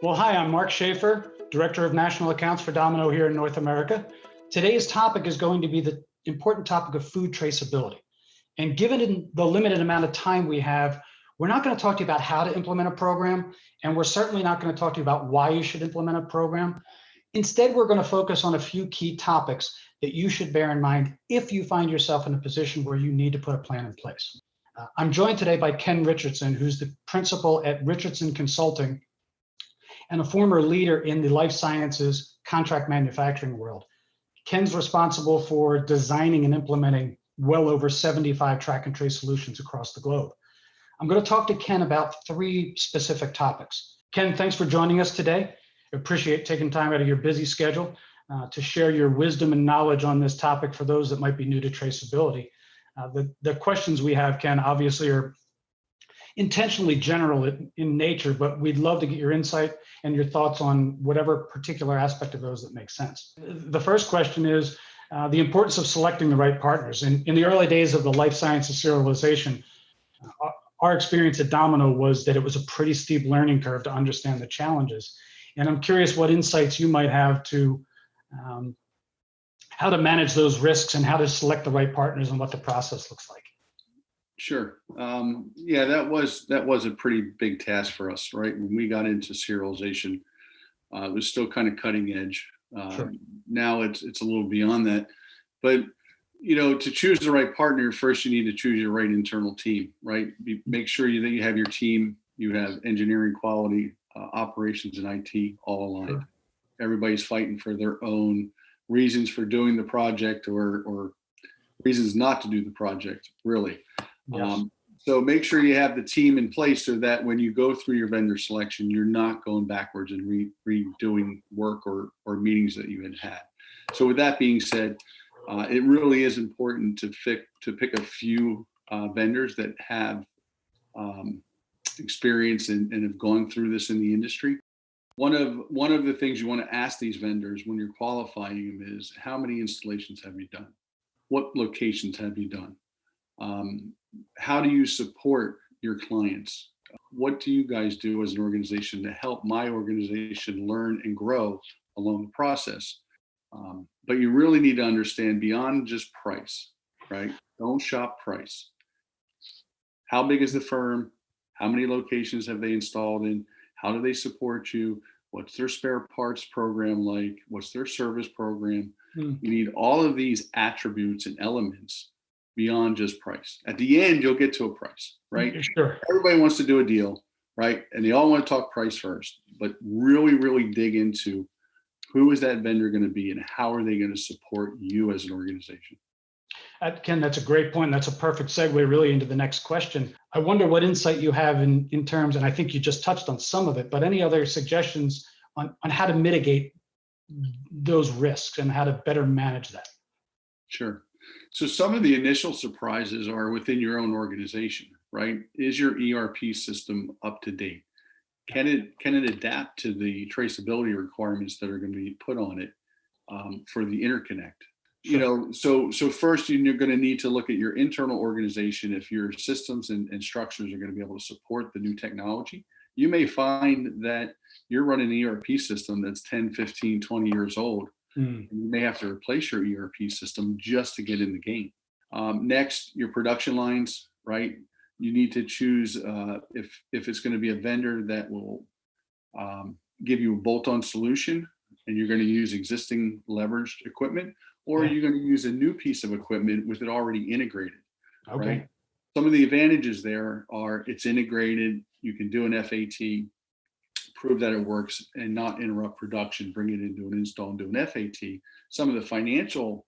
Well, hi, I'm Mark Schaefer, Director of National Accounts for Domino here in North America. Today's topic is going to be the important topic of food traceability. And given the limited amount of time we have, we're not going to talk to you about how to implement a program, and we're certainly not going to talk to you about why you should implement a program. Instead, we're going to focus on a few key topics that you should bear in mind if you find yourself in a position where you need to put a plan in place. I'm joined today by Ken Richardson, who's the principal at Richardson Consulting and a former leader in the life sciences contract manufacturing world. Ken's responsible for designing and implementing well over 75 track and trace solutions across the globe. I'm going to talk to Ken about three specific topics. Ken, thanks for joining us today. I appreciate taking time out of your busy schedule to share your wisdom and knowledge on this topic for those that might be new to traceability. The questions we have, Ken, obviously are intentionally general in nature, but we'd love to get your insight and your thoughts on whatever particular aspect of those that makes sense. The first question is the importance of selecting the right partners. In the early days of the life sciences serialization, our experience at Domino was that it was a pretty steep learning curve to understand the challenges. And I'm curious what insights you might have to how to manage those risks and how to select the right partners and what the process looks like. Sure. Yeah, that was a pretty big task for us, right? When we got into serialization, it was still kind of cutting edge. Sure. Now it's a little beyond that, but to choose the right partner, first you need to choose your right internal team, right? Make sure that you have your team, you have engineering, quality, operations, and IT all aligned. Sure. Everybody's fighting for their own reasons for doing the project or reasons not to do the project, really. Yes. So make sure you have the team in place so that when you go through your vendor selection, you're not going backwards and redoing work or meetings that you had. So with that being said, it really is important to pick a few vendors that have experience and have gone through this in the industry. One of the things you want to ask these vendors when you're qualifying them is, how many installations have you done? What locations have you done? How do you support your clients? What do you guys do as an organization to help my organization learn and grow along the process? But you really need to understand beyond just price, right? Don't shop price. How big is the firm? How many locations have they installed in? How do they support you? What's their spare parts program like? What's their service program? You need all of these attributes and elements beyond just price. At the end, you'll get to a price, right? Sure. Everybody wants to do a deal, right? And they all want to talk price first, but really, really dig into who is that vendor going to be and how are they going to support you as an organization? Ken, that's a great point. That's a perfect segue really into the next question. I wonder what insight you have in terms, and I think you just touched on some of it, but any other suggestions on how to mitigate those risks and how to better manage that? Sure. So some of the initial surprises are within your own organization, right? Is your ERP system up to date? Can it adapt to the traceability requirements that are going to be put on it for the interconnect? Sure. So first you're going to need to look at your internal organization. If your systems and structures are going to be able to support the new technology, you may find that you're running an ERP system that's 10, 15, 20 years old. And you may have to replace your ERP system just to get in the game. Next, your production lines, right? You need to choose if it's going to be a vendor that will give you a bolt-on solution and you're going to use existing leveraged equipment, or you're going to use a new piece of equipment with it already integrated. Okay. Right? Some of the advantages there are it's integrated, you can do an FAT, prove that it works and not interrupt production, bring it into an install and do an FAT. Some of the financial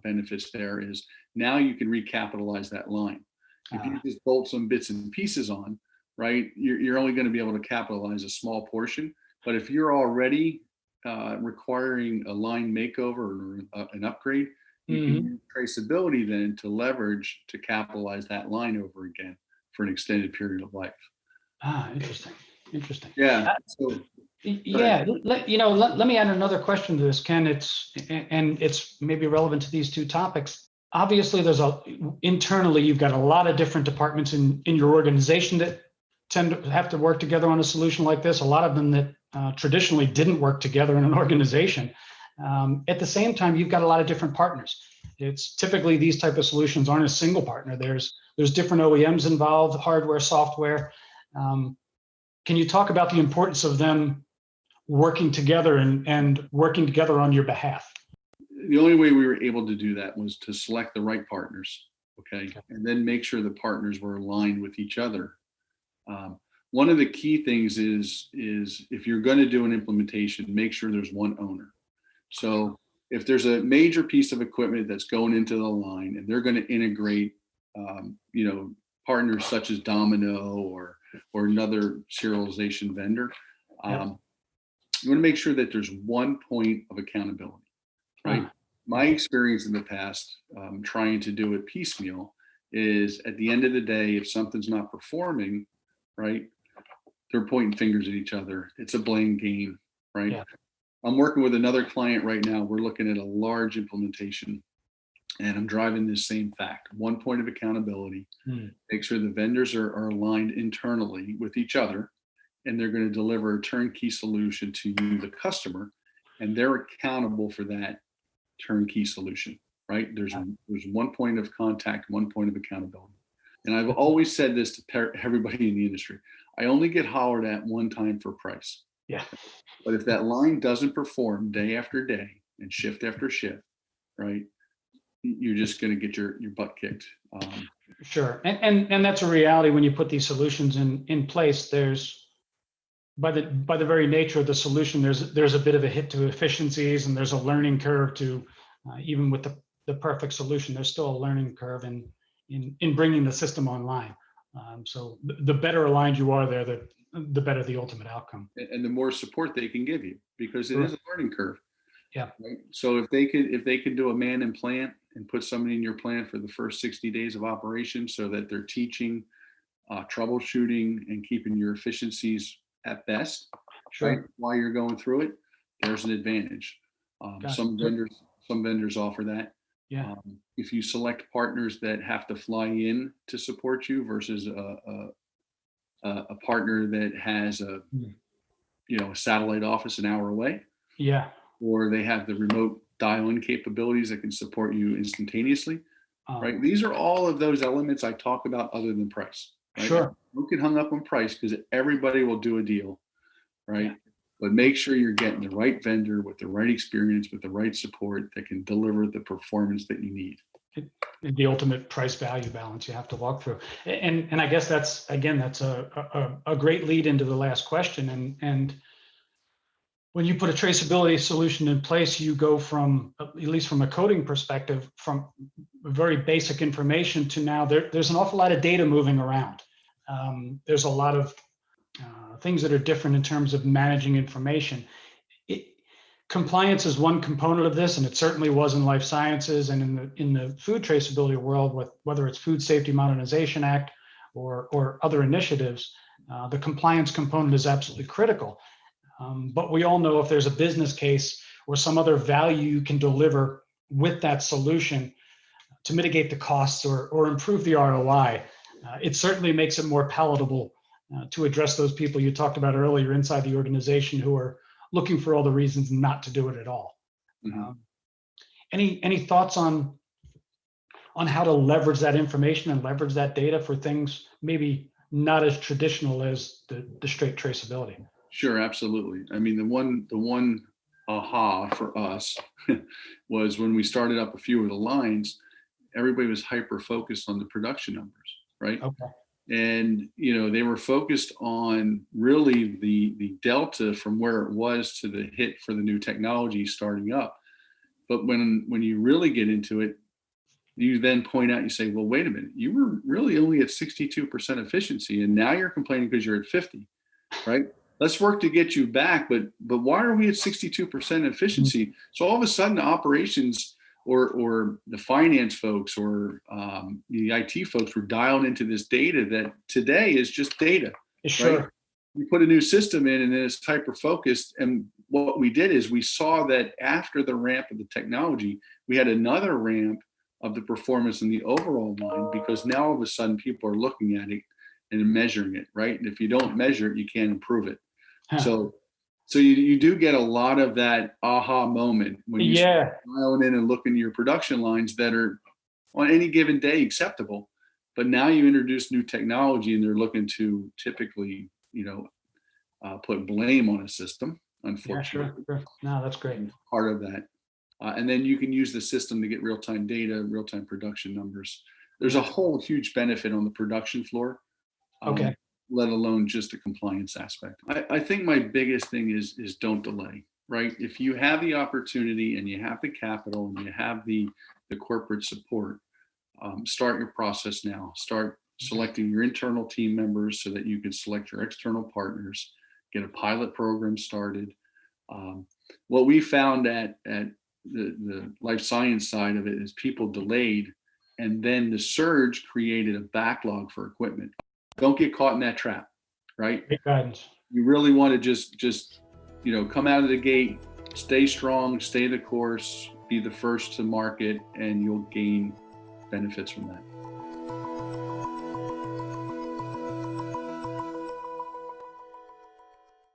benefits there is now you can recapitalize that line. If you just bolt some bits and pieces on, right, you're only going to be able to capitalize a small portion. But if you're already requiring a line makeover or an upgrade, you can use traceability then to leverage to capitalize that line over again for an extended period of life. Interesting. Yeah. Let me add another question to this, Ken. It's maybe relevant to these two topics. obviously internally, you've got a lot of different departments in your organization that tend to have to work together on a solution like this. A lot of them that traditionally didn't work together in an organization. At the same time, you've got a lot of different partners. It's typically these type of solutions aren't a single partner. There's different OEMs involved, hardware, software. Can you talk about the importance of them working together and working together on your behalf? The only way we were able to do that was to select the right partners, okay, and then make sure the partners were aligned with each other. One of the key things is if you're going to do an implementation, make sure there's one owner. So if there's a major piece of equipment that's going into the line and they're going to integrate, partners such as Domino or another serialization vendor, you want to make sure that there's one point of accountability, right? My experience in the past, trying to do it piecemeal, is at the end of the day, if something's not performing, right, they're pointing fingers at each other. It's a blame game, right? Yeah. I'm working with another client right now. We're looking at a large implementation, and I'm driving this same fact: one point of accountability. Make sure the vendors are aligned internally with each other, and they're going to deliver a turnkey solution to you, the customer, and they're accountable for that turnkey solution, right? There's one point of contact, one point of accountability. And I've always said this to everybody in the industry: I only get hollered at one time for price. Yeah. But if that line doesn't perform day after day and shift after shift, right, you're just going to get your butt kicked. Sure. And that's a reality when you put these solutions in place. There's, by the very nature of the solution, there's a bit of a hit to efficiencies, and there's a learning curve to, even with the perfect solution, there's still a learning curve in bringing the system online. So the better aligned you are there, the better the ultimate outcome. And the more support they can give you, because it is a learning curve. Yeah. Right? So if they could do a man in plant and put somebody in your plant for the first 60 days of operation, so that they're teaching, troubleshooting, and keeping your efficiencies at best, sure, right, while you're going through it, there's an advantage. Some vendors offer that. Yeah. If you select partners that have to fly in to support you versus a partner that has a satellite office an hour away, or they have the remote dial-in capabilities that can support you instantaneously, right? These are all of those elements I talk about other than price. Right? Sure. Don't get hung up on price, because everybody will do a deal, right? Yeah. But make sure you're getting the right vendor with the right experience, with the right support, that can deliver the performance that you need. The ultimate price value balance you have to walk through. And I guess that's a great lead into the last question. And when you put a traceability solution in place, you go from, at least from a coding perspective, from very basic information to now there's an awful lot of data moving around. There's a lot of things that are different in terms of managing information. Compliance is one component of this, and it certainly was in life sciences and in the food traceability world, with whether it's Food Safety Modernization Act or other initiatives. The compliance component is absolutely critical. But we all know if there's a business case or some other value you can deliver with that solution to mitigate the costs or improve the ROI, it certainly makes it more palatable to address those people you talked about earlier inside the organization who are looking for all the reasons not to do it at all. Mm-hmm. Any thoughts on how to leverage that information and leverage that data for things maybe not as traditional as the straight traceability? Sure, absolutely. I mean, the one aha for us was when we started up a few of the lines, everybody was hyper focused on the production numbers, right? Okay. And they were focused on really the delta from where it was to the hit for the new technology starting up. But when you really get into it, you then point out, you say, well, wait a minute, you were really only at 62% efficiency, and now you're complaining because you're at 50, right? Let's work to get you back, but why are we at 62% efficiency? Mm-hmm. So all of a sudden, operations or the finance folks or the IT folks were dialed into this data that today is just data. Sure. Right? We put a new system in, and then it's hyper focused. And what we did is we saw that after the ramp of the technology, we had another ramp of the performance in the overall line, because now all of a sudden people are looking at it and measuring it, right? And if you don't measure it, you can't improve it. Huh. So you do get a lot of that aha moment when you Yeah, start dialing in and looking at your production lines that are on any given day acceptable. But now you introduce new technology and they're looking to typically, put blame on a system, yeah, unfortunately. sure. No, that's great. Part of that. And then you can use the system to get real-time data, real-time production numbers. There's a whole huge benefit on the production floor, Okay. let alone just the compliance aspect. I think my biggest thing is don't delay, right? If you have the opportunity and you have the capital and you have the corporate support, start your process now. Start selecting your internal team members so that you can select your external partners, get a pilot program started. What we found at the life science side of it is people delayed, and then the surge created a backlog for equipment. Don't get caught in that trap, right? Great guidance. You really want to just come out of the gate, stay strong, stay the course, be the first to market, and you'll gain benefits from that.